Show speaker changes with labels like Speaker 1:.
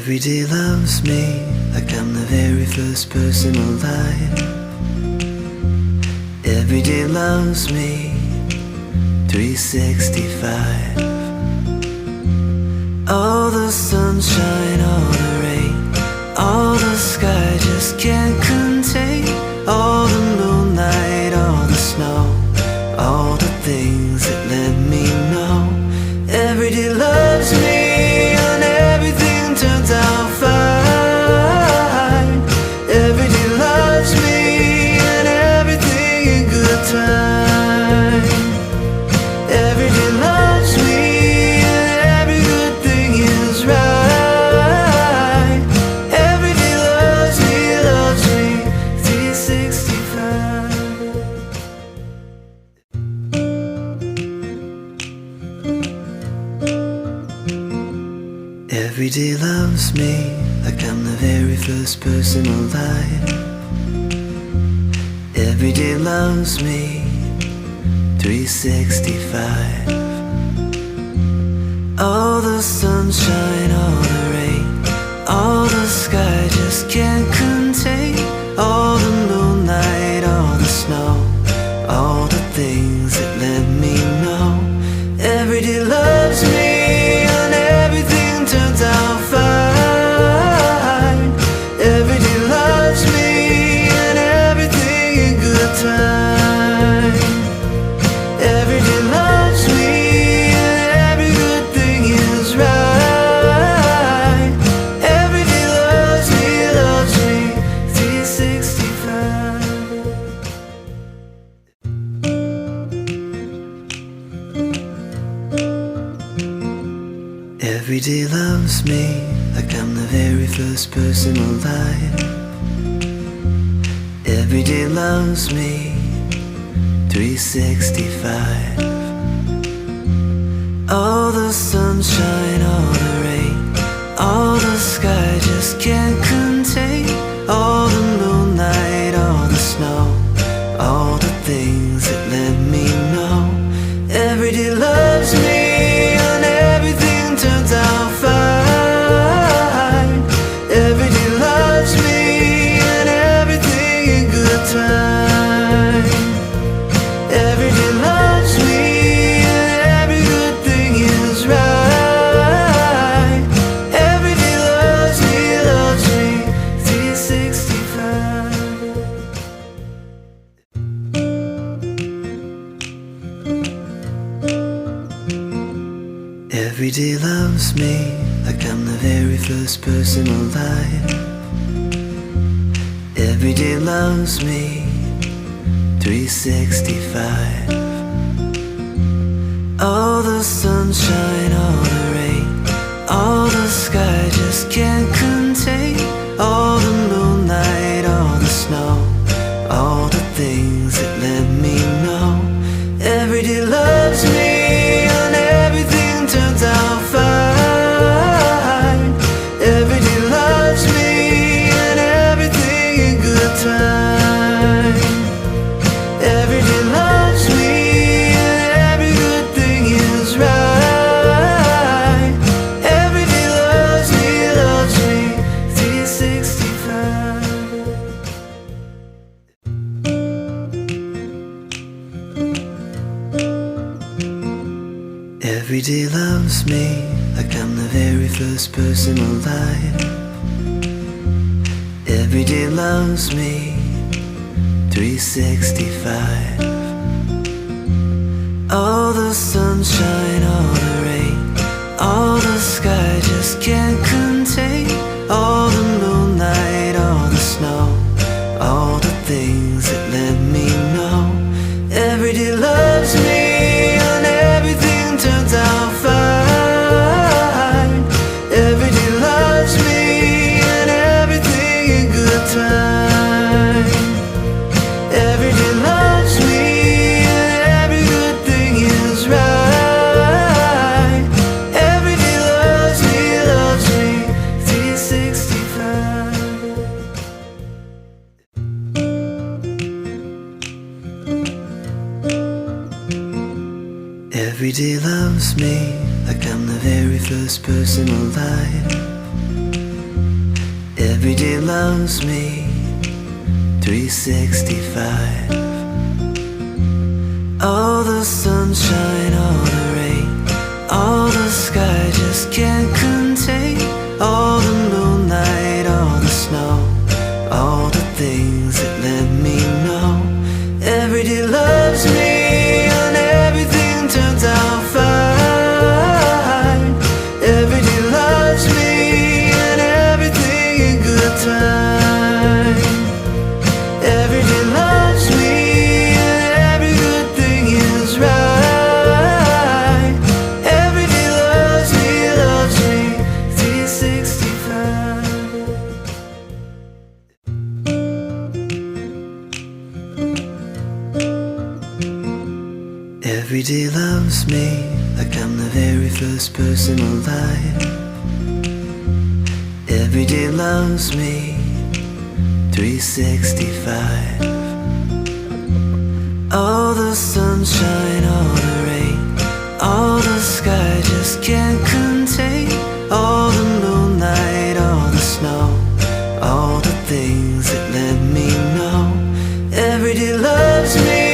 Speaker 1: Every day loves me like I'm the very first person alive. Every day loves me 365. All the sunshine, all the rain, all the sky just can't contain. All the moonlight, all the snow, all the things that let me know. Every day loves me and everything turns out fine. Every day loves me and everything in good time. Every day loves me and every good thing is right. Every day loves me 365. Every day loves me like I'm the very first person alive. Every day loves me 365. All the sunshine, all the rain, all the sky just can't contain. All the moonlight, all the snow, all the things that let me know. Every day loves me and everything turns out fine. Every day loves me and everything in good time. Every day loves me and every good thing is right. Every day loves me 365. Every day loves me like I'm the very first person alive. Every day loves me 365. All the sunshine, all the rain, all the sky just can't contain. All the moonlight, all the snow, all the things that let me know. Every day loves me and everything turns out fine. Every day loves me and everything in good time. Every day loves me and every good thing is right. Every day loves me 365. Every day loves me like I'm the very first person alive. Every day loves me 365. All the sunshine, all the rain, all the sky just can't contain. All the moonlight, all the snow, all the things that let me know. Every day loves me and everything turns out fine. Every day loves me and everything in good time. Every day loves me and every good thing is right. Every day loves me 365. Every day loves me like I'm the very first person alive. Every day loves me 365. All the sunshine, all the rain, all the sky just can't contain. All the moonlight, all the snow, all the things that let me know. Every day loves me and everything turns out fine. Every day loves me and everything in good time. Every day loves me and every good thing is right. Every day loves me 365. Every day loves me like I'm the very first person alive. Every day loves me 365. All the sunshine, all the rain, all the sky just can't contain. All the moonlight, all the snow, all the things that let me know. Every day loves me and everything turns out fine. Every day loves me and everything in good time. Every day loves me and every good thing is right. Every day loves me 365. Every day loves me like I'm the very first person alive. Every day loves me 365. All the sunshine, all the rain, all the sky just can't contain. All the moonlight, all the snow, all the things that let me know. Every day loves me